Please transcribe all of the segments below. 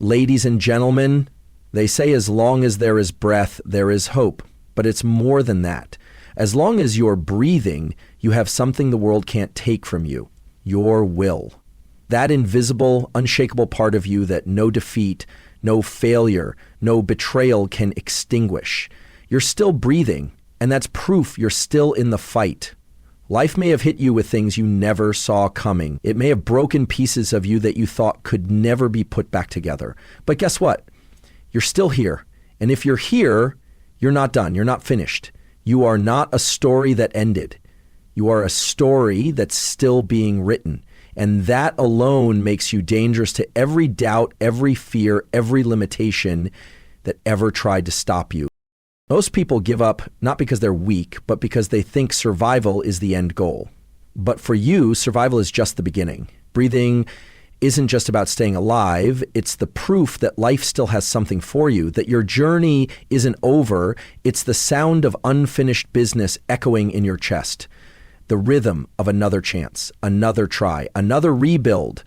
Ladies and gentlemen, they say as long as there is breath, there is hope. But it's more than that. As long as you're breathing, you have something the world can't take from you, your will. That invisible, unshakable part of you that no defeat, no failure, no betrayal can extinguish. You're still breathing, and that's proof you're still in the fight. Life may have hit you with things you never saw coming. It may have broken pieces of you that you thought could never be put back together. But guess what? You're still here. And if you're here, you're not done. You're not finished. You are not a story that ended. You are a story that's still being written. And that alone makes you dangerous to every doubt, every fear, every limitation that ever tried to stop you. Most people give up not because they're weak, but because they think survival is the end goal. But for you, survival is just the beginning. Breathing isn't just about staying alive. It's the proof that life still has something for you, that your journey isn't over. It's the sound of unfinished business echoing in your chest, the rhythm of another chance, another try, another rebuild.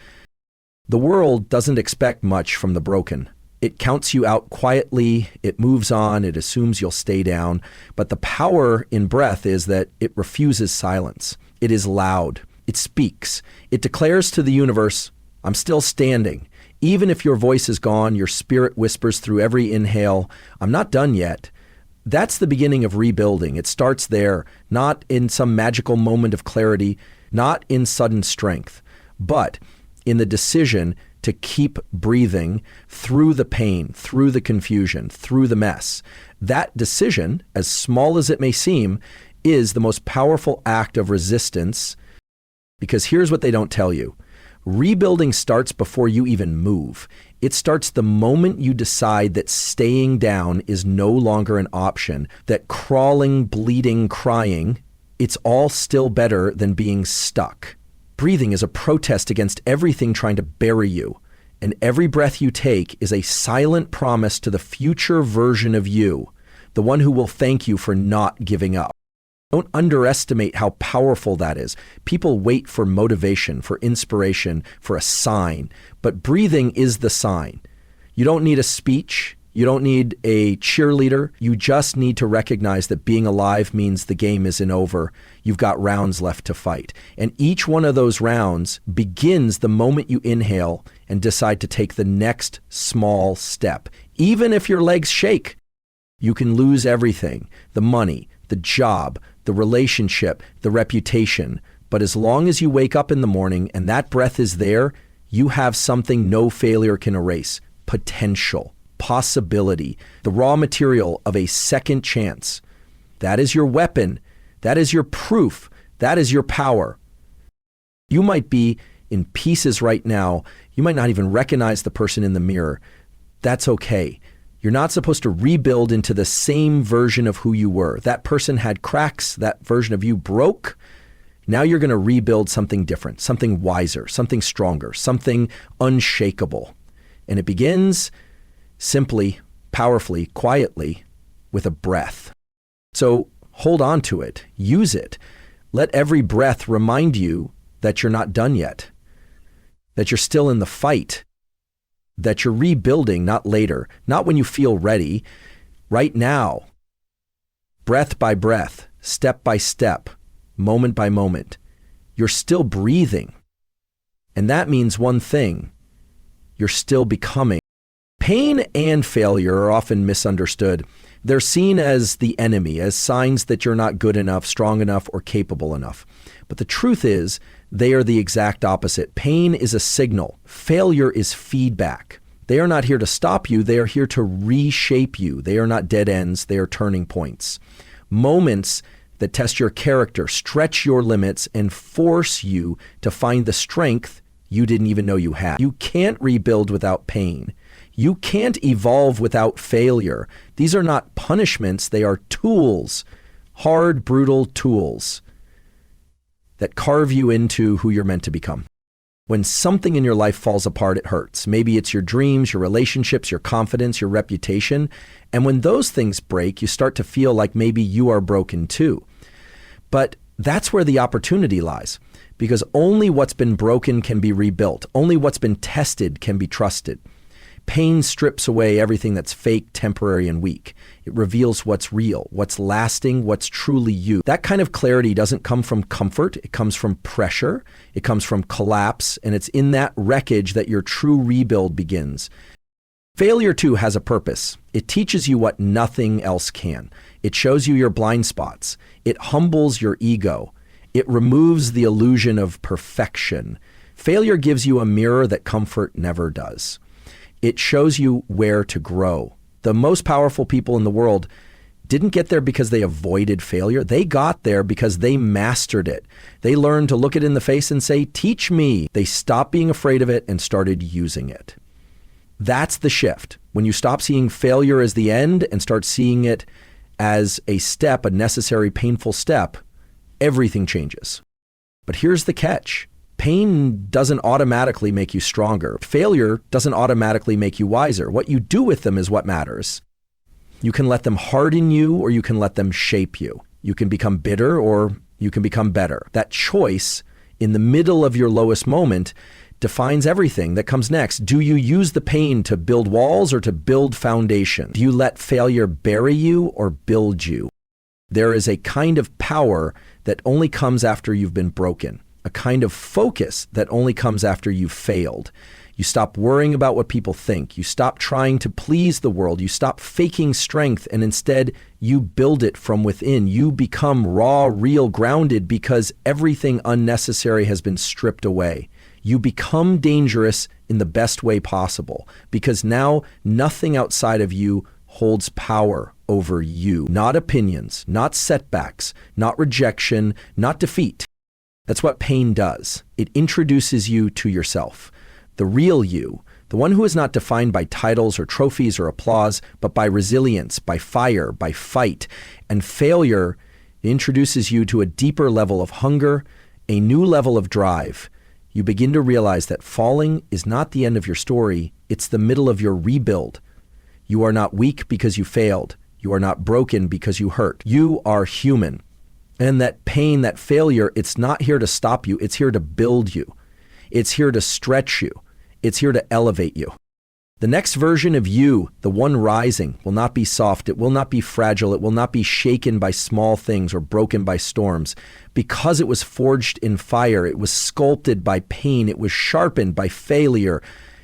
The world doesn't expect much from the broken. It counts you out quietly, it moves on, it assumes you'll stay down. But the power in breath is that it refuses silence. It is loud. It speaks. It declares to the universe, I'm still standing. Even if your voice is gone, your spirit whispers through every inhale, I'm not done yet. That's the beginning of rebuilding. It starts there, not in some magical moment of clarity, not in sudden strength, but in the decision to keep breathing through the pain, through the confusion, through the mess. That decision, as small as it may seem, is the most powerful act of resistance, because here's what they don't tell you. Rebuilding starts before you even move. It starts the moment you decide that staying down is no longer an option, that crawling, bleeding, crying, it's all still better than being stuck. Breathing is a protest against everything trying to bury you. And every breath you take is a silent promise to the future version of you, the one who will thank you for not giving up. Don't underestimate how powerful that is. People wait for motivation, for inspiration, for a sign, but breathing is the sign. You don't need a speech. You don't need a cheerleader. You just need to recognize that being alive means the game isn't over. You've got rounds left to fight. And each one of those rounds begins the moment you inhale and decide to take the next small step. Even if your legs shake, you can lose everything, the money, the job, the relationship, the reputation. But as long as you wake up in the morning and that breath is there, you have something no failure can erase: potential, possibility, the raw material of a second chance. That is your weapon. That is your proof. That is your power. You might be in pieces right now. You might not even recognize the person in the mirror. That's okay. You're not supposed to rebuild into the same version of who you were. That person had cracks. That version of you broke. Now you're going to rebuild something different, something wiser, something stronger, something unshakable. And it begins simply, powerfully, quietly, with a breath. So hold on to it. Use it. Let every breath remind you that you're not done yet, that you're still in the fight, that you're rebuilding, not later, not when you feel ready, right now. Breath by breath, step by step, moment by moment. You're still breathing. And that means one thing: you're still becoming. Pain and failure are often misunderstood. They're seen as the enemy, as signs that you're not good enough, strong enough, or capable enough. But the truth is, they are the exact opposite. Pain is a signal. Failure is feedback. They are not here to stop you. They are here to reshape you. They are not dead ends. They are turning points. Moments that test your character, stretch your limits, and force you to find the strength you didn't even know you had. You can't rebuild without pain. You can't evolve without failure. These are not punishments. They are tools, hard, brutal tools that carve you into who you're meant to become. When something in your life falls apart, it hurts. Maybe it's your dreams, your relationships, your confidence, your reputation. And when those things break, you start to feel like maybe you are broken too. But that's where the opportunity lies, because only what's been broken can be rebuilt. Only what's been tested can be trusted. Pain strips away everything that's fake, temporary, and weak. It reveals what's real, what's lasting, what's truly you. That kind of clarity doesn't come from comfort. It comes from pressure. It comes from collapse. And it's in that wreckage that your true rebuild begins. Failure, too, has a purpose. It teaches you what nothing else can. It shows you your blind spots. It humbles your ego. It removes the illusion of perfection. Failure gives you a mirror that comfort never does. It shows you where to grow. The most powerful people in the world didn't get there because they avoided failure. They got there because they mastered it. They learned to look it in the face and say, "Teach me." They stopped being afraid of it and started using it. That's the shift. When you stop seeing failure as the end and start seeing it as a step, a necessary, painful step, everything changes. But here's the catch. Pain doesn't automatically make you stronger. Failure doesn't automatically make you wiser. What you do with them is what matters. You can let them harden you, or you can let them shape you. You can become bitter, or you can become better. That choice in the middle of your lowest moment defines everything that comes next. Do you use the pain to build walls or to build foundation? Do you let failure bury you or build you? There is a kind of power that only comes after you've been broken, a kind of focus that only comes after you've failed. You stop worrying about what people think. You stop trying to please the world. You stop faking strength, and instead you build it from within. You become raw, real, grounded because everything unnecessary has been stripped away. You become dangerous in the best way possible because now nothing outside of you holds power over you. Not opinions, not setbacks, not rejection, not defeat. That's what pain does. It introduces you to yourself, the real you, the one who is not defined by titles or trophies or applause, but by resilience, by fire, by fight. And failure introduces you to a deeper level of hunger, a new level of drive. You begin to realize that falling is not the end of your story, it's the middle of your rebuild. You are not weak because you failed. You are not broken because you hurt. You are human. And that pain, that failure, it's not here to stop you, it's here to build you. It's here to stretch you. It's here to elevate you. The next version of you, the one rising, will not be soft. It will not be fragile. It will not be shaken by small things or broken by storms. Because it was forged in fire, it was sculpted by pain, it was sharpened by failure.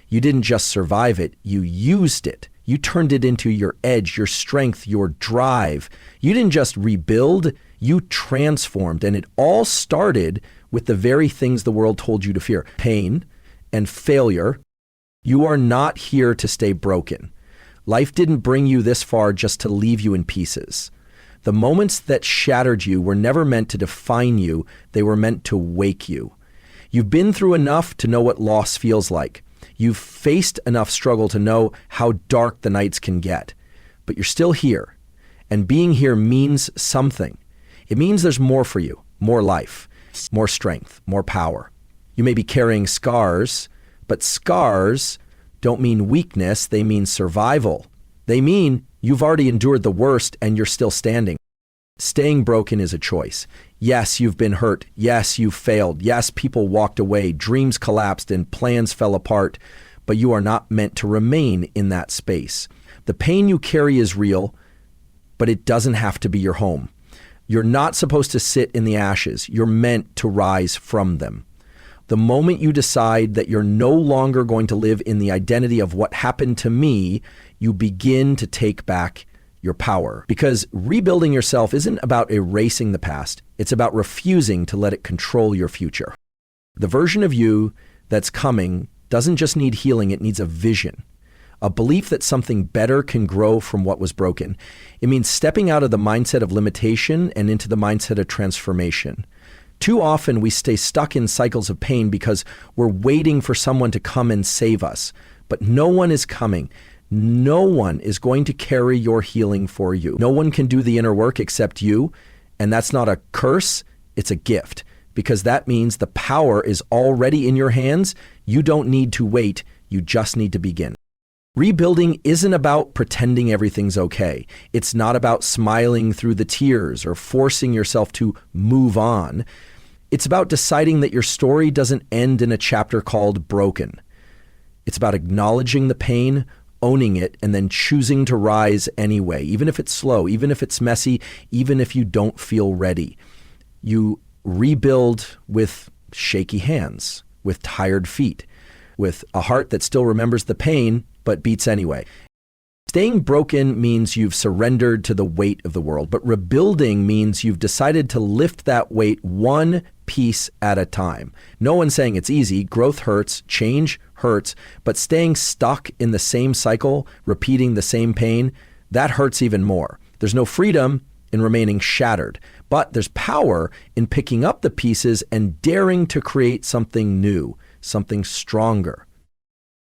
You didn't just survive it, you used it. You turned it into your edge, your strength, your drive. You didn't just rebuild, you transformed. And it all started with the very things the world told you to fear: pain and failure. You are not here to stay broken. Life didn't bring you this far just to leave you in pieces. The moments that shattered you were never meant to define you. They were meant to wake you. You've been through enough to know what loss feels like. You've faced enough struggle to know how dark the nights can get. But you're still here. And being here means something. It means there's more for you, more life, more strength, more power. You may be carrying scars, but scars don't mean weakness, they mean survival. They mean you've already endured the worst and you're still standing. Staying broken is a choice. Yes, you've been hurt. Yes, you've failed. Yes, people walked away, dreams collapsed and plans fell apart, but you are not meant to remain in that space. The pain you carry is real, but it doesn't have to be your home. You're not supposed to sit in the ashes. You're meant to rise from them. The moment you decide that you're no longer going to live in the identity of what happened to me, you begin to take back your power. Because rebuilding yourself isn't about erasing the past. It's about refusing to let it control your future. The version of you that's coming doesn't just need healing, it needs a vision. A belief that something better can grow from what was broken. It means stepping out of the mindset of limitation and into the mindset of transformation. Too often we stay stuck in cycles of pain because we're waiting for someone to come and save us. But no one is coming. No one is going to carry your healing for you. No one can do the inner work except you. And that's not a curse, it's a gift. Because that means the power is already in your hands. You don't need to wait, you just need to begin. Rebuilding isn't about pretending everything's okay. It's not about smiling through the tears or forcing yourself to move on. It's about deciding that your story doesn't end in a chapter called broken. It's about acknowledging the pain, owning it, and then choosing to rise anyway, even if it's slow, even if it's messy, even if you don't feel ready. You rebuild with shaky hands, with tired feet, with a heart that still remembers the pain but beats anyway. Staying broken means you've surrendered to the weight of the world, but rebuilding means you've decided to lift that weight one piece at a time. No one's saying it's easy. Growth hurts, change hurts, but staying stuck in the same cycle, repeating the same pain, that hurts even more. There's no freedom in remaining shattered, but there's power in picking up the pieces and daring to create something new, something stronger.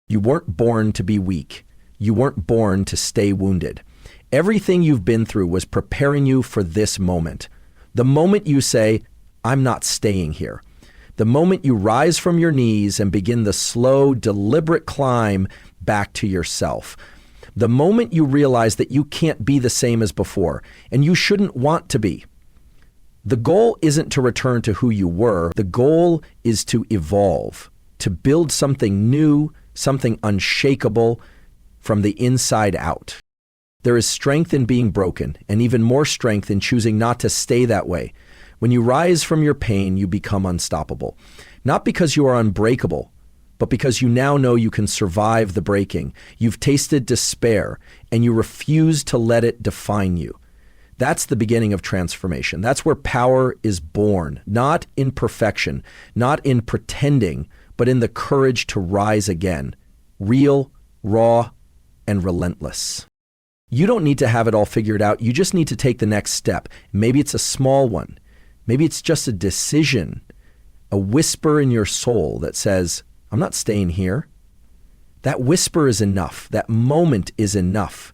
You weren't born to be weak. You weren't born to stay wounded. Everything you've been through was preparing you for this moment. The moment you say, I'm not staying here. The moment you rise from your knees and begin the slow, deliberate climb back to yourself. The moment you realize that you can't be the same as before, and you shouldn't want to be. The goal isn't to return to who you were. The goal is to evolve, to build something new, something unshakable, from the inside out. There is strength in being broken, and even more strength in choosing not to stay that way. When you rise from your pain, you become unstoppable. Not because you are unbreakable, but because you now know you can survive the breaking. You've tasted despair, and you refuse to let it define you. That's the beginning of transformation. That's where power is born, not in perfection, not in pretending, but in the courage to rise again. Real, raw, and relentless. You don't need to have it all figured out. You just need to take the next step. Maybe it's a small one. Maybe it's just a decision, a whisper in your soul that says, I'm not staying here. That whisper is enough. That moment is enough.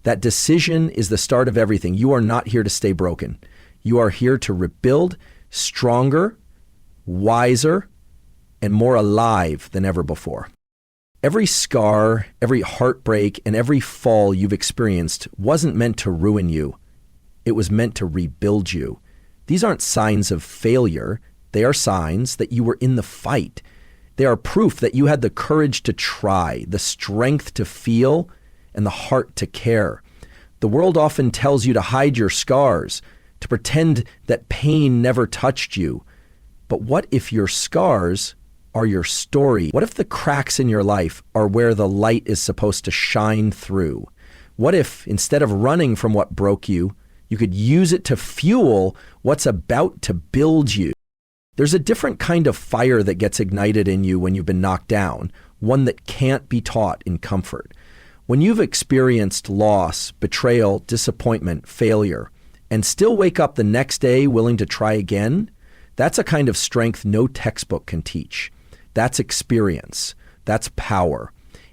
That decision is the start of everything. You are not here to stay broken. You are here to rebuild stronger, wiser, and more alive than ever before. Every scar, every heartbreak, and every fall you've experienced wasn't meant to ruin you. It was meant to rebuild you. These aren't signs of failure. They are signs that you were in the fight. They are proof that you had the courage to try, the strength to feel, and the heart to care. The world often tells you to hide your scars, to pretend that pain never touched you. But what if your scars are your story? What if the cracks in your life are where the light is supposed to shine through? What if, instead of running from what broke you, you could use it to fuel what's about to build you? There's a different kind of fire that gets ignited in you when you've been knocked down, one that can't be taught in comfort. When you've experienced loss, betrayal, disappointment, failure, and still wake up the next day willing to try again, that's a kind of strength no textbook can teach. That's experience. That's power.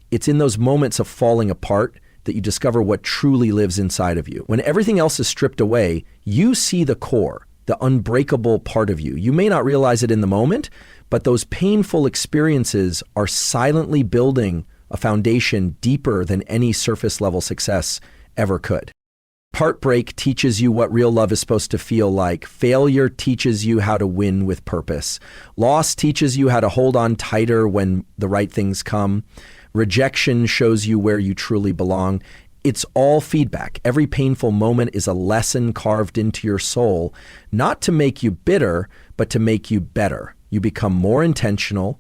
It's in those moments of falling apart that you discover what truly lives inside of you. When everything else is stripped away, you see the core, the unbreakable part of you. You may not realize it in the moment, but those painful experiences are silently building a foundation deeper than any surface level success ever could. Heartbreak teaches you what real love is supposed to feel like. Failure teaches you how to win with purpose. Loss teaches you how to hold on tighter when the right things come. Rejection shows you where you truly belong. It's all feedback. Every painful moment is a lesson carved into your soul, not to make you bitter, but to make you better. You become more intentional,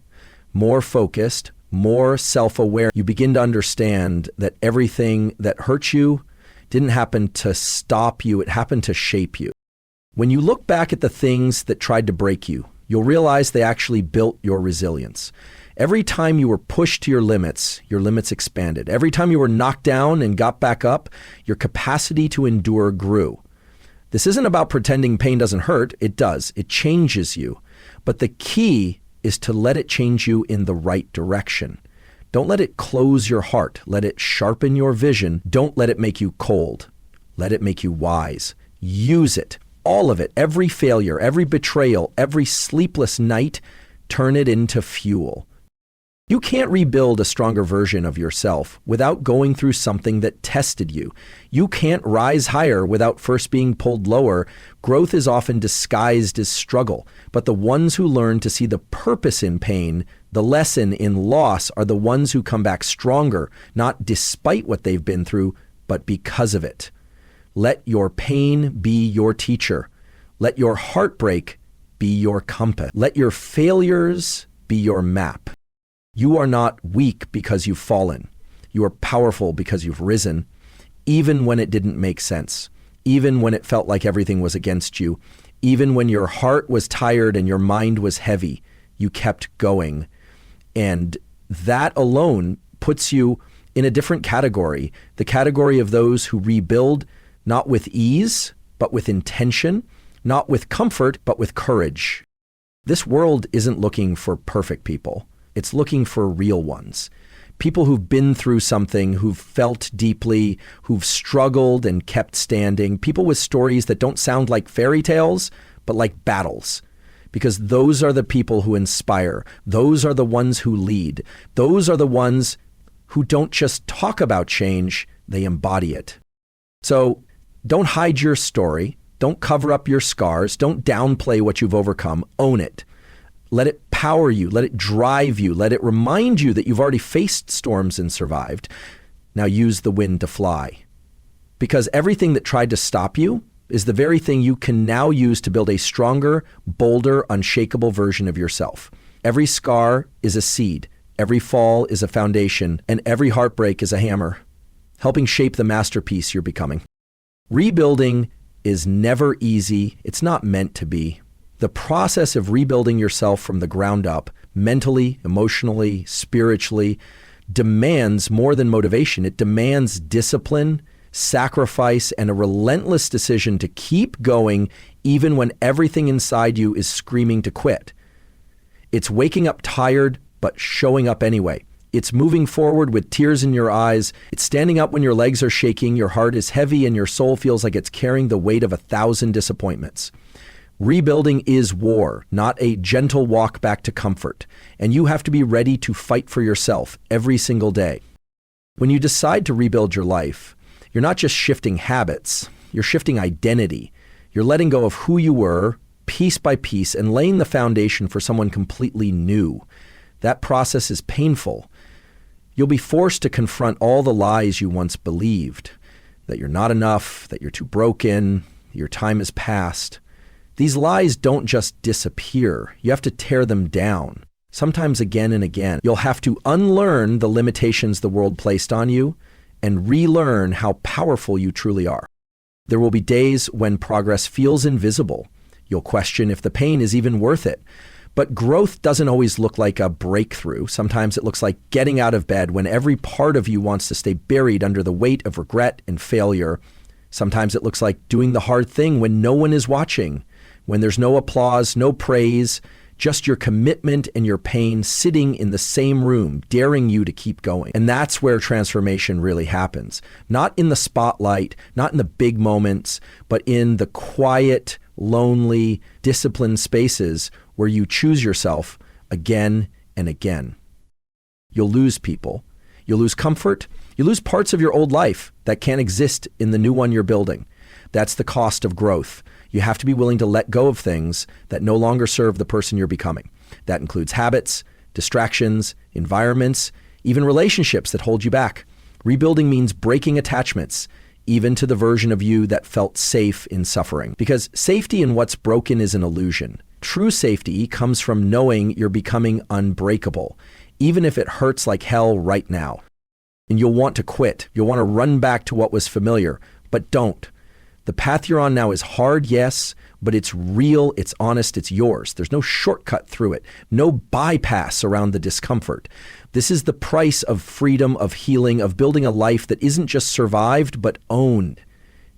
more focused, more self-aware. You begin to understand that everything that hurts you didn't happen to stop you, it happened to shape you. When you look back at the things that tried to break you, you'll realize they actually built your resilience. Every time you were pushed to your limits expanded. Every time you were knocked down and got back up, your capacity to endure grew. This isn't about pretending pain doesn't hurt. It does. It changes you. But the key is to let it change you in the right direction. Don't let it close your heart. Let it sharpen your vision. Don't let it make you cold. Let it make you wise. Use it. All of it. Every failure, every betrayal, every sleepless night, turn it into fuel. You can't rebuild a stronger version of yourself without going through something that tested you. You can't rise higher without first being pulled lower. Growth is often disguised as struggle, but the ones who learn to see the purpose in pain, the lesson in loss, are the ones who come back stronger, not despite what they've been through, but because of it. Let your pain be your teacher. Let your heartbreak be your compass. Let your failures be your map. You are not weak because you've fallen. You are powerful because you've risen, even when it didn't make sense, even when it felt like everything was against you, even when your heart was tired and your mind was heavy, you kept going. And that alone puts you in a different category, the category of those who rebuild not with ease, but with intention, not with comfort, but with courage. This world isn't looking for perfect people. It's looking for real ones. People who've been through something, who've felt deeply, who've struggled and kept standing. People with stories that don't sound like fairy tales, but like battles. Because those are the people who inspire. Those are the ones who lead. Those are the ones who don't just talk about change, they embody it. So don't hide your story. Don't cover up your scars. Don't downplay what you've overcome. Own it. Let it power you. Let it drive you. Let it remind you that you've already faced storms and survived. Now use the wind to fly. Because everything that tried to stop you is the very thing you can now use to build a stronger, bolder, unshakable version of yourself. Every scar is a seed. Every fall is a foundation. And every heartbreak is a hammer, helping shape the masterpiece you're becoming. Rebuilding is never easy. It's not meant to be. The process of rebuilding yourself from the ground up, mentally, emotionally, spiritually, demands more than motivation. It demands discipline, sacrifice, and a relentless decision to keep going even when everything inside you is screaming to quit. It's waking up tired, but showing up anyway. It's moving forward with tears in your eyes. It's standing up when your legs are shaking, your heart is heavy, and your soul feels like it's carrying the weight of 1,000 disappointments. Rebuilding is war, not a gentle walk back to comfort. And you have to be ready to fight for yourself every single day. When you decide to rebuild your life, you're not just shifting habits, you're shifting identity. You're letting go of who you were, piece by piece, and laying the foundation for someone completely new. That process is painful. You'll be forced to confront all the lies you once believed, that you're not enough, that you're too broken, your time is past. These lies don't just disappear. You have to tear them down, sometimes again and again. You'll have to unlearn the limitations the world placed on you and relearn how powerful you truly are. There will be days when progress feels invisible. You'll question if the pain is even worth it. But growth doesn't always look like a breakthrough. Sometimes it looks like getting out of bed when every part of you wants to stay buried under the weight of regret and failure. Sometimes it looks like doing the hard thing when no one is watching, when there's no applause, no praise, just your commitment and your pain sitting in the same room, daring you to keep going. And that's where transformation really happens. Not in the spotlight, not in the big moments, but in the quiet, lonely, disciplined spaces where you choose yourself again and again. You'll lose people. You'll lose comfort. You lose parts of your old life that can't exist in the new one you're building. That's the cost of growth. You have to be willing to let go of things that no longer serve the person you're becoming. That includes habits, distractions, environments, even relationships that hold you back. Rebuilding means breaking attachments, even to the version of you that felt safe in suffering. Because safety in what's broken is an illusion. True safety comes from knowing you're becoming unbreakable, even if it hurts like hell right now. And you'll want to quit. You'll want to run back to what was familiar, but don't. The path you're on now is hard, yes, but it's real, it's honest, it's yours. There's no shortcut through it, no bypass around the discomfort. This is the price of freedom, of healing, of building a life that isn't just survived, but owned.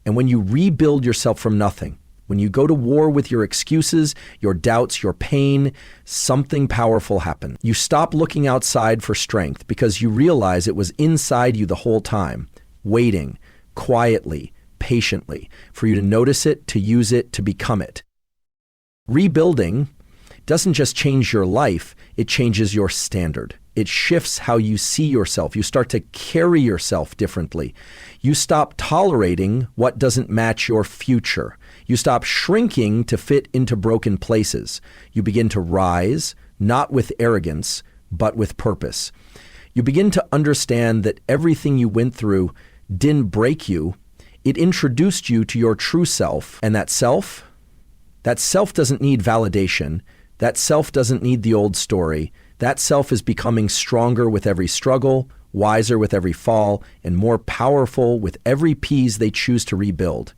And when you rebuild yourself from nothing, when you go to war with your excuses, your doubts, your pain, something powerful happens. You stop looking outside for strength because you realize it was inside you the whole time, waiting quietly, patiently, for you to notice it, to use it, to become it. Rebuilding doesn't just change your life, it changes your standard. It shifts how you see yourself. You start to carry yourself differently. You stop tolerating what doesn't match your future. You stop shrinking to fit into broken places. You begin to rise, not with arrogance, but with purpose. You begin to understand that everything you went through didn't break you. It introduced you to your true self. And that self doesn't need validation. That self doesn't need the old story. That self is becoming stronger with every struggle, wiser with every fall, and more powerful with every piece they choose to rebuild.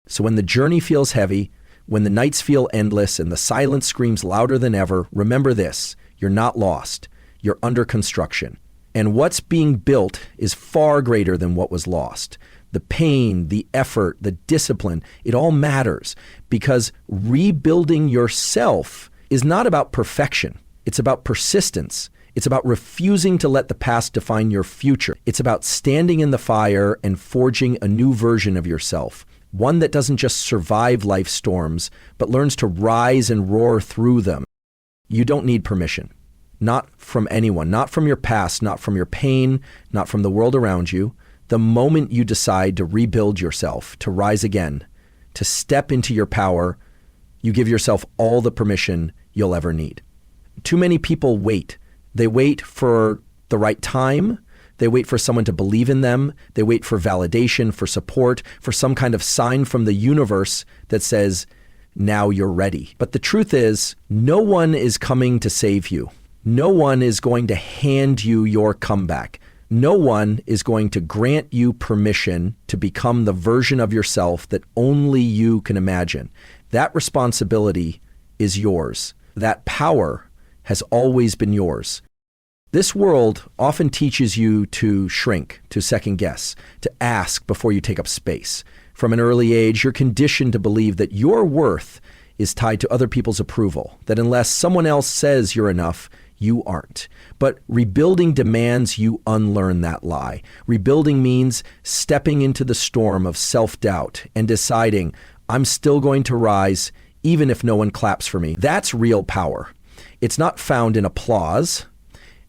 So when the journey feels heavy, when the nights feel endless and the silence screams louder than ever, remember this: you're not lost. You're under construction. And what's being built is far greater than what was lost. The pain, the effort, the discipline, it all matters, because rebuilding yourself is not about perfection. It's about persistence. It's about refusing to let the past define your future. It's about standing in the fire and forging a new version of yourself, one that doesn't just survive life's storms, but learns to rise and roar through them. You don't need permission. Not from anyone, not from your past, not from your pain, not from the world around you. The moment you decide to rebuild yourself, to rise again, to step into your power, you give yourself all the permission you'll ever need. Too many people wait. They wait for the right time. They wait for someone to believe in them. They wait for validation, for support, for some kind of sign from the universe that says, now you're ready. But the truth is, no one is coming to save you. No one is going to hand you your comeback. No one is going to grant you permission to become the version of yourself that only you can imagine. That responsibility is yours. That power has always been yours. This world often teaches you to shrink, to second guess, to ask before you take up space. From an early age, you're conditioned to believe that your worth is tied to other people's approval, that unless someone else says you're enough, you aren't. But rebuilding demands you unlearn that lie. Rebuilding means stepping into the storm of self-doubt and deciding, I'm still going to rise even if no one claps for me. That's real power. It's not found in applause.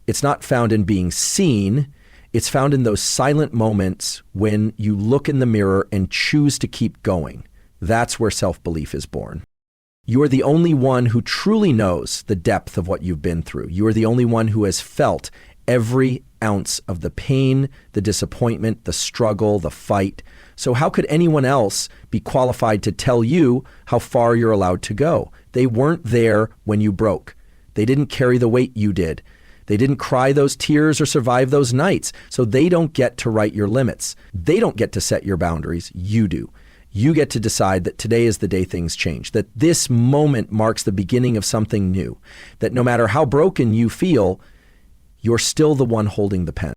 It's not found in being seen. It's found in those silent moments when you look in the mirror and choose to keep going. That's where self-belief is born. You are the only one who truly knows the depth of what you've been through. You are the only one who has felt every ounce of the pain, the disappointment, the struggle, the fight. So how could anyone else be qualified to tell you how far you're allowed to go? They weren't there when you broke. They didn't carry the weight you did. They didn't cry those tears or survive those nights. So they don't get to write your limits. They don't get to set your boundaries. You do. You get to decide that today is the day things change, that this moment marks the beginning of something new, that no matter how broken you feel, you're still the one holding the pen.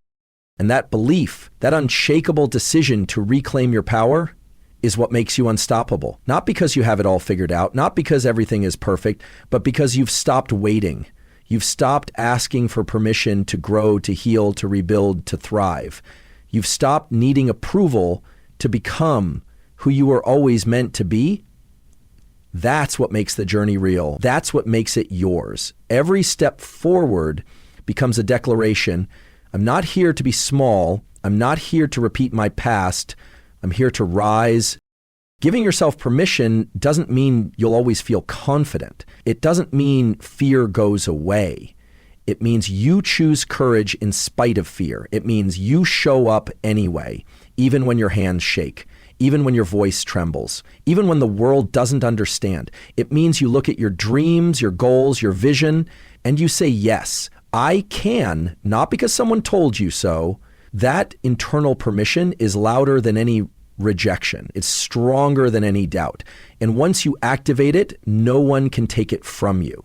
And that belief, that unshakable decision to reclaim your power, is what makes you unstoppable. Not because you have it all figured out, not because everything is perfect, but because you've stopped waiting. You've stopped asking for permission to grow, to heal, to rebuild, to thrive. You've stopped needing approval to become who you were always meant to be. That's what makes the journey real. That's what makes it yours. Every step forward becomes a declaration. I'm not here to be small. I'm not here to repeat my past. I'm here to rise. Giving yourself permission doesn't mean you'll always feel confident. It doesn't mean fear goes away. It means you choose courage in spite of fear. It means you show up anyway, even when your hands shake, even when your voice trembles, even when the world doesn't understand. It means you look at your dreams, your goals, your vision, and you say, yes, I can, not because someone told you so. That internal permission is louder than any rejection. It's stronger than any doubt. And once you activate it, no one can take it from you.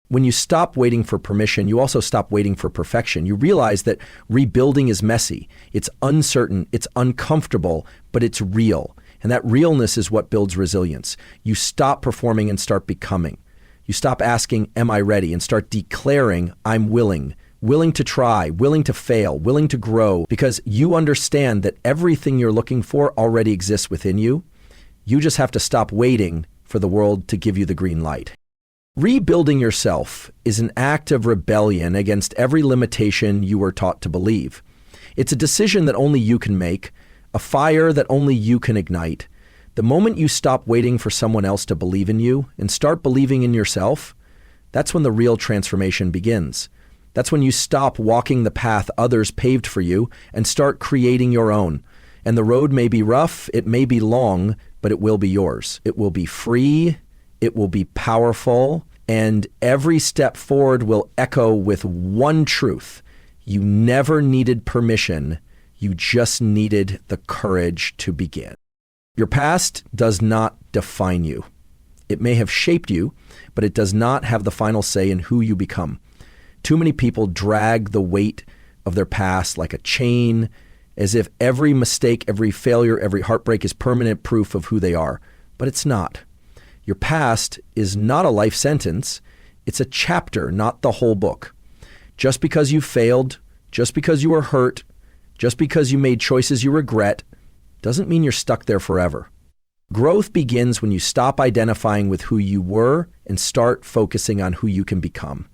When you stop waiting for permission, you also stop waiting for perfection. You realize that rebuilding is messy. It's uncertain. It's uncomfortable, but it's real. And that realness is what builds resilience. You stop performing and start becoming. You stop asking, am I ready? And start declaring, I'm willing to try, willing to fail, willing to grow, because you understand that everything you're looking for already exists within you. You just have to stop waiting for the world to give you the green light. Rebuilding yourself is an act of rebellion against every limitation you were taught to believe. It's a decision that only you can make, a fire that only you can ignite. The moment you stop waiting for someone else to believe in you and start believing in yourself, that's when the real transformation begins. That's when you stop walking the path others paved for you and start creating your own. And the road may be rough, it may be long, but it will be yours. It will be free, it will be powerful, and every step forward will echo with one truth. You never needed permission, you just needed the courage to begin. Your past does not define you. It may have shaped you, but it does not have the final say in who you become. Too many people drag the weight of their past like a chain, as if every mistake, every failure, every heartbreak is permanent proof of who they are. But it's not. Your past is not a life sentence. It's a chapter, not the whole book. Just because you failed, just because you were hurt, just because you made choices you regret, doesn't mean you're stuck there forever. Growth begins when you stop identifying with who you were and start focusing on who you can become.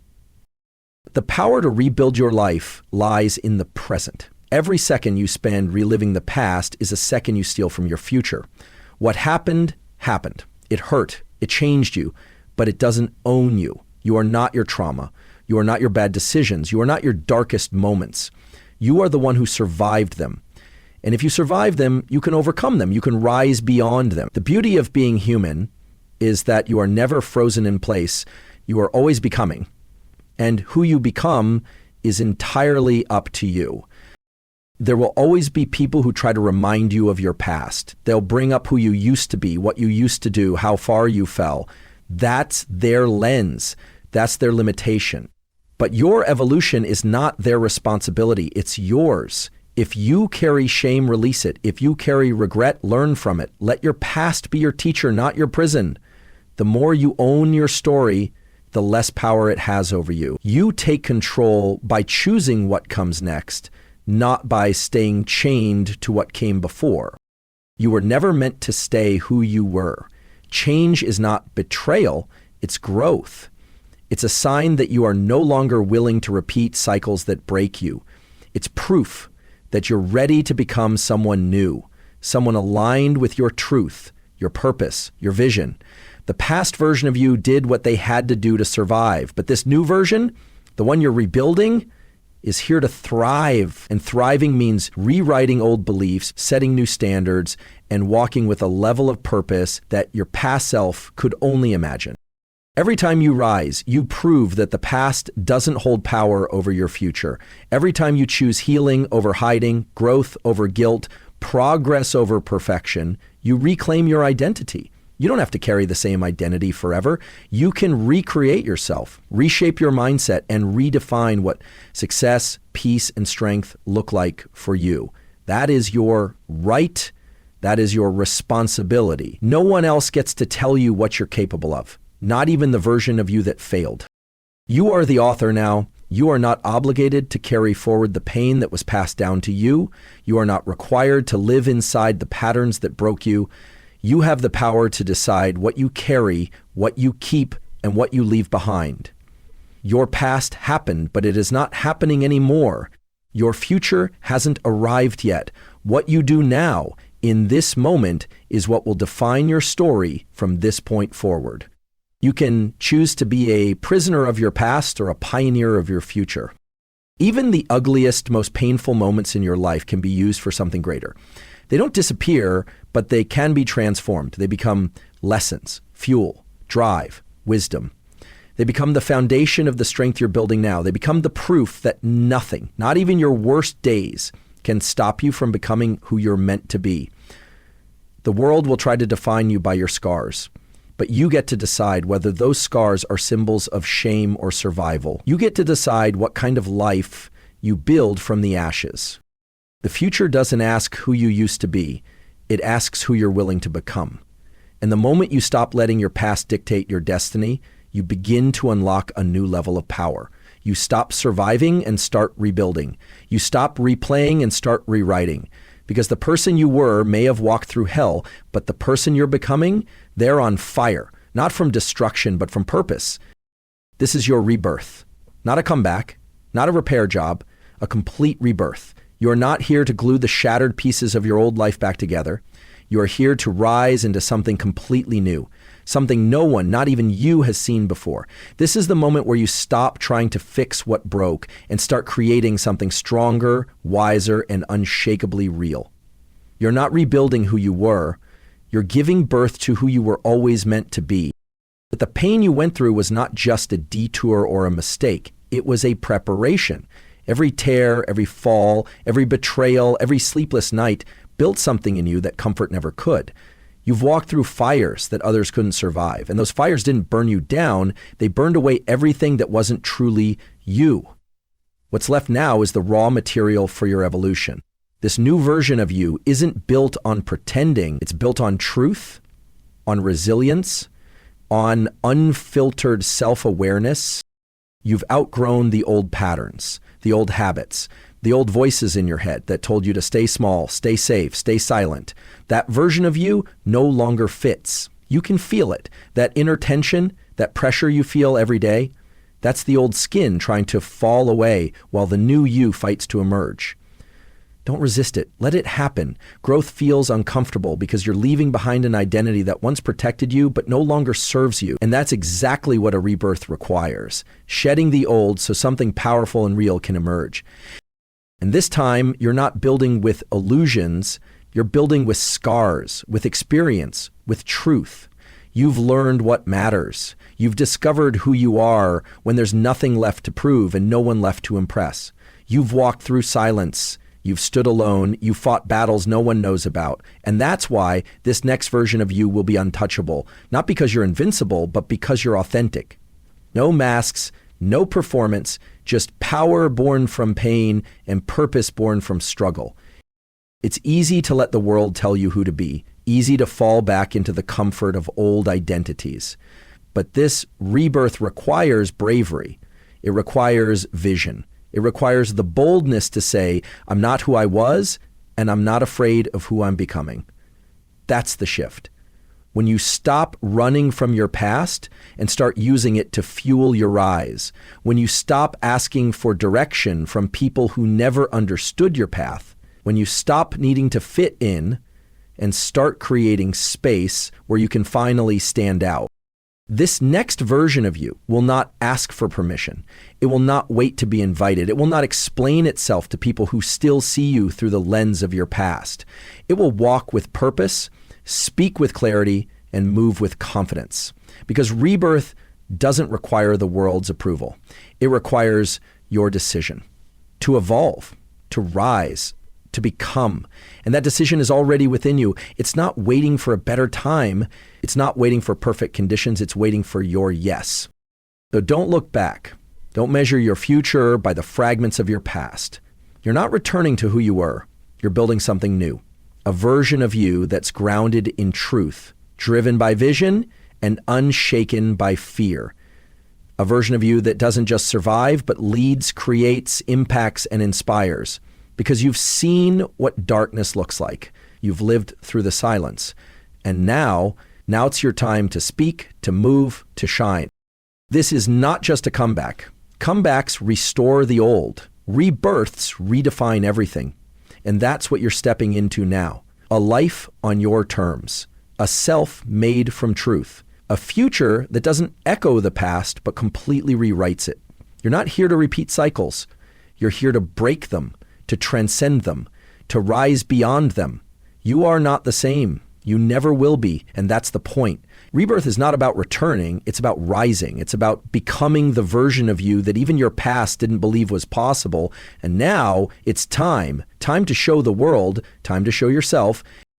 The power to rebuild your life lies in the present. Every second you spend reliving the past is a second you steal from your future. What happened, happened. It hurt. It changed you, but it doesn't own you. You are not your trauma. You are not your bad decisions. You are not your darkest moments. You are the one who survived them. And if you survive them, you can overcome them. You can rise beyond them. The beauty of being human is that you are never frozen in place. You are always becoming. And who you become is entirely up to you. There will always be people who try to remind you of your past. They'll bring up who you used to be, what you used to do, how far you fell. That's their lens. That's their limitation. But your evolution is not their responsibility. It's yours. If you carry shame, release it. If you carry regret, learn from it. Let your past be your teacher, not your prison. The more you own your story, the less power it has over you. You take control by choosing what comes next, not by staying chained to what came before. You were never meant to stay who you were. Change is not betrayal, it's growth. It's a sign that you are no longer willing to repeat cycles that break you. It's proof that you're ready to become someone new, someone aligned with your truth, your purpose, your vision. The past version of you did what they had to do to survive, but this new version, the one you're rebuilding, is here to thrive. And thriving means rewriting old beliefs, setting new standards, and walking with a level of purpose that your past self could only imagine. Every time you rise, you prove that the past doesn't hold power over your future. Every time you choose healing over hiding, growth over guilt, progress over perfection, you reclaim your identity. You don't have to carry the same identity forever. You can recreate yourself, reshape your mindset, and redefine what success, peace, and strength look like for you. That is your right. That is your responsibility. No one else gets to tell you what you're capable of. Not even the version of you that failed. You are the author now. You are not obligated to carry forward the pain that was passed down to you. You are not required to live inside the patterns that broke you. You have the power to decide what you carry, what you keep, and what you leave behind. Your past happened, but it is not happening anymore. Your future hasn't arrived yet. What you do now, in this moment, is what will define your story from this point forward. You can choose to be a prisoner of your past or a pioneer of your future. Even the ugliest, most painful moments in your life can be used for something greater. They don't disappear, but they can be transformed. They become lessons, fuel, drive, wisdom. They become the foundation of the strength you're building now. They become the proof that nothing, not even your worst days, can stop you from becoming who you're meant to be. The world will try to define you by your scars, but you get to decide whether those scars are symbols of shame or survival. You get to decide what kind of life you build from the ashes. The future doesn't ask who you used to be. It asks who you're willing to become. And the moment you stop letting your past dictate your destiny, you begin to unlock a new level of power. You stop surviving and start rebuilding. You stop replaying and start rewriting. Because the person you were may have walked through hell, but the person you're becoming, they're on fire. not from destruction, but from purpose. This is your rebirth, not a comeback, not a repair job, a complete rebirth. You're not here to glue the shattered pieces of your old life back together. You are here to rise into something completely new, something no one, not even you, has seen before. This is the moment where you stop trying to fix what broke and start creating something stronger, wiser, and unshakably real. You're not rebuilding who you were. You're giving birth to who you were always meant to be. But the pain you went through was not just a detour or a mistake. It was a preparation. Every tear, every fall, every betrayal, every sleepless night built something in you that comfort never could. You've walked through fires that others couldn't survive, and those fires didn't burn you down. They burned away everything that wasn't truly you. What's left now is the raw material for your evolution. This new version of you isn't built on pretending. It's built on truth, on resilience, on unfiltered self-awareness. You've outgrown the old patterns, the old habits, the old voices in your head that told you to stay small, stay safe, stay silent. That version of you no longer fits. You can feel it. That inner tension, that pressure you feel every day, that's the old skin trying to fall away while the new you fights to emerge. Don't resist it. Let it happen. Growth feels uncomfortable because you're leaving behind an identity that once protected you but no longer serves you. And that's exactly what a rebirth requires. Shedding the old so something powerful and real can emerge. And this time, you're not building with illusions. You're building with scars, with experience, with truth. You've learned what matters. You've discovered who you are when there's nothing left to prove and no one left to impress. You've walked through silence. You've stood alone. You fought battles no one knows about. And that's why this next version of you will be untouchable. Not because you're invincible, but because you're authentic. No masks, no performance, just power born from pain and purpose born from struggle. It's easy to let the world tell you who to be, easy to fall back into the comfort of old identities. But this rebirth requires bravery. It requires vision. It requires the boldness to say, I'm not who I was, and I'm not afraid of who I'm becoming. That's the shift. When you stop running from your past and start using it to fuel your rise, when you stop asking for direction from people who never understood your path, when you stop needing to fit in and start creating space where you can finally stand out. This next version of you will not ask for permission. It will not wait to be invited. It will not explain itself to people who still see you through the lens of your past. It will walk with purpose, speak with clarity, and move with confidence. Because rebirth doesn't require the world's approval. It requires your decision to evolve, to rise, to become. And that decision is already within you. It's not waiting for a better time. It's not waiting for perfect conditions. It's waiting for your yes. So don't look back. Don't measure your future by the fragments of your past. You're not returning to who you were. You're building something new, a version of you that's grounded in truth, driven by vision and unshaken by fear. A version of you that doesn't just survive, but leads, creates, impacts, and inspires. Because you've seen what darkness looks like. You've lived through the silence. And now it's your time to speak, to move, to shine. This is not just a comeback. Comebacks restore the old. Rebirths redefine everything. And that's what you're stepping into now. A life on your terms. A self made from truth. A future that doesn't echo the past, but completely rewrites it. You're not here to repeat cycles. You're here to break them, to transcend them, to rise beyond them. You are not the same. You never will be, and that's the point. Rebirth is not about returning, it's about rising. It's about becoming the version of you that even your past didn't believe was possible. And now it's time to show the world, time to show yourself,